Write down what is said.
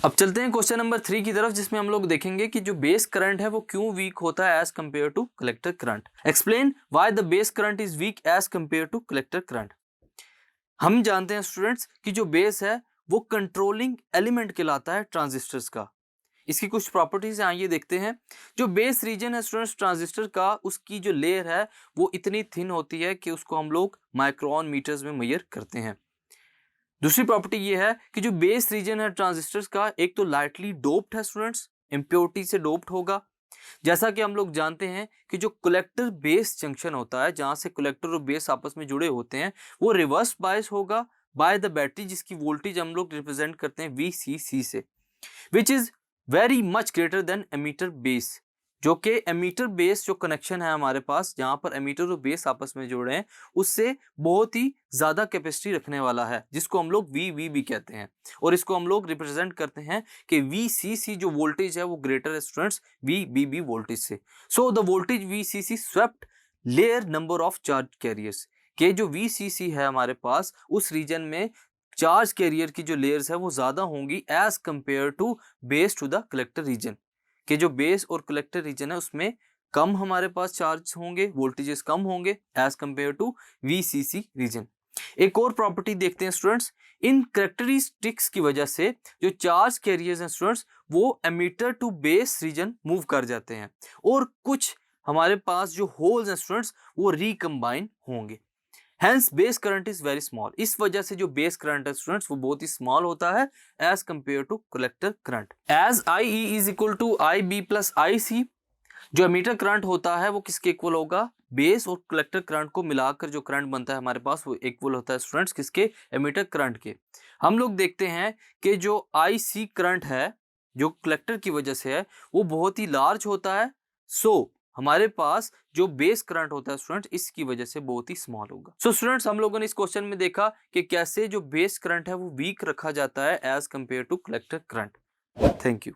अब चलते हैं क्वेश्चन नंबर 3 की तरफ, जिसमें हम लोग देखेंगे कि जो बेस करंट है वो क्यों वीक होता है as compared to collector current. Explain why the base current is weak as compared to collector current. हम जानते हैं स्टूडेंट्स कि जो बेस है वो कंट्रोलिंग एलिमेंट कहलाता है ट्रांजिस्टर्स का। इसकी कुछ प्रॉपर्टीज हैं, आइए देखते हैं। जो बेस रीजन है स्टूडेंट्स ट्रांजिस्टर का, उसकी जो लेयर है वो इतनी थिन होती है कि उसको हम लोग माइक्रोन मीटर्स में मेजर करते हैं। दूसरी प्रॉपर्टी ये है कि जो बेस रीजन है ट्रांजिस्टर्स का, एक तो लाइटली डोप्ड है स्टूडेंट्स, इम्प्योरिटी से डोप्ड होगा। जैसा कि हम लोग जानते हैं कि जो कलेक्टर बेस जंक्शन होता है, जहां से कलेक्टर और बेस आपस में जुड़े होते हैं, वो रिवर्स बायस होगा बाय द बैटरी, जिसकी वोल्टेज हम लोग रिप्रेजेंट करते हैं VCC से, which is very much greater than emitter base. जो कि एमीटर बेस जो कनेक्शन है हमारे पास, जहां पर एमीटर और बेस आपस में जुड़े हैं, उससे बहुत ही ज्यादा कैपेसिटी रखने वाला है, जिसको हम लोग VV भी कहते हैं। और इसको हम लोग रिप्रेजेंट करते हैं कि VCC जो वोल्टेज है वो ग्रेटर है स्टूडेंट्स VBB वोल्टेज से। So the voltage VCC swept layer number of charge carriers, के जो VCC है हमारे पास, उस रीजन में चार्ज कैरियर की जो लेयर्स है वो ज्यादा होंगी as compared to base to the collector region, के जो बेस और कलेक्टर रीजन है उसमें कम हमारे पास चार्ज होंगे, वोल्टेजेस कम होंगे as compared to VCC region. एक और प्रॉपर्टी देखते हैं स्टूडेंट्स, इन कैरेक्टरिस्टिक्स की वजह से जो चार्ज कैरियर्स हैं स्टूडेंट्स, वो emitter to base region move कर जाते हैं, और कुछ हमारे पास जो होल्स हैं स्टूडेंट्स वो रिकम्बाइन होंगे। Hence base current is very small. इस वजह से जो बेस करंट है स्टूडेंट्स वो बहुत ही स्मॉल होता है as compared to collector current. As IE is equal to IB plus IC, जो एमीटर करंट होता है वो किसके इक्वल होगा? बेस और कलेक्टर करंट को मिलाकर जो करंट बनता है हमारे पास वो इक्वल होता है स्टूडेंट्स किसके? एमीटर करंट के। हम लोग देखते हैं कि जो IC करंट है जो कलेक्टर की वजह से है वो बहुत ही लार्ज होता है, सो हमारे पास जो बेस करंट होता है स्टूडेंट्स इसकी वजह से बहुत ही स्मॉल होगा। सो स्टूडेंट्स हम लोगों ने इस क्वेश्चन में देखा कि कैसे जो बेस करंट है वो वीक रखा जाता है as compared to collector current. Thank you.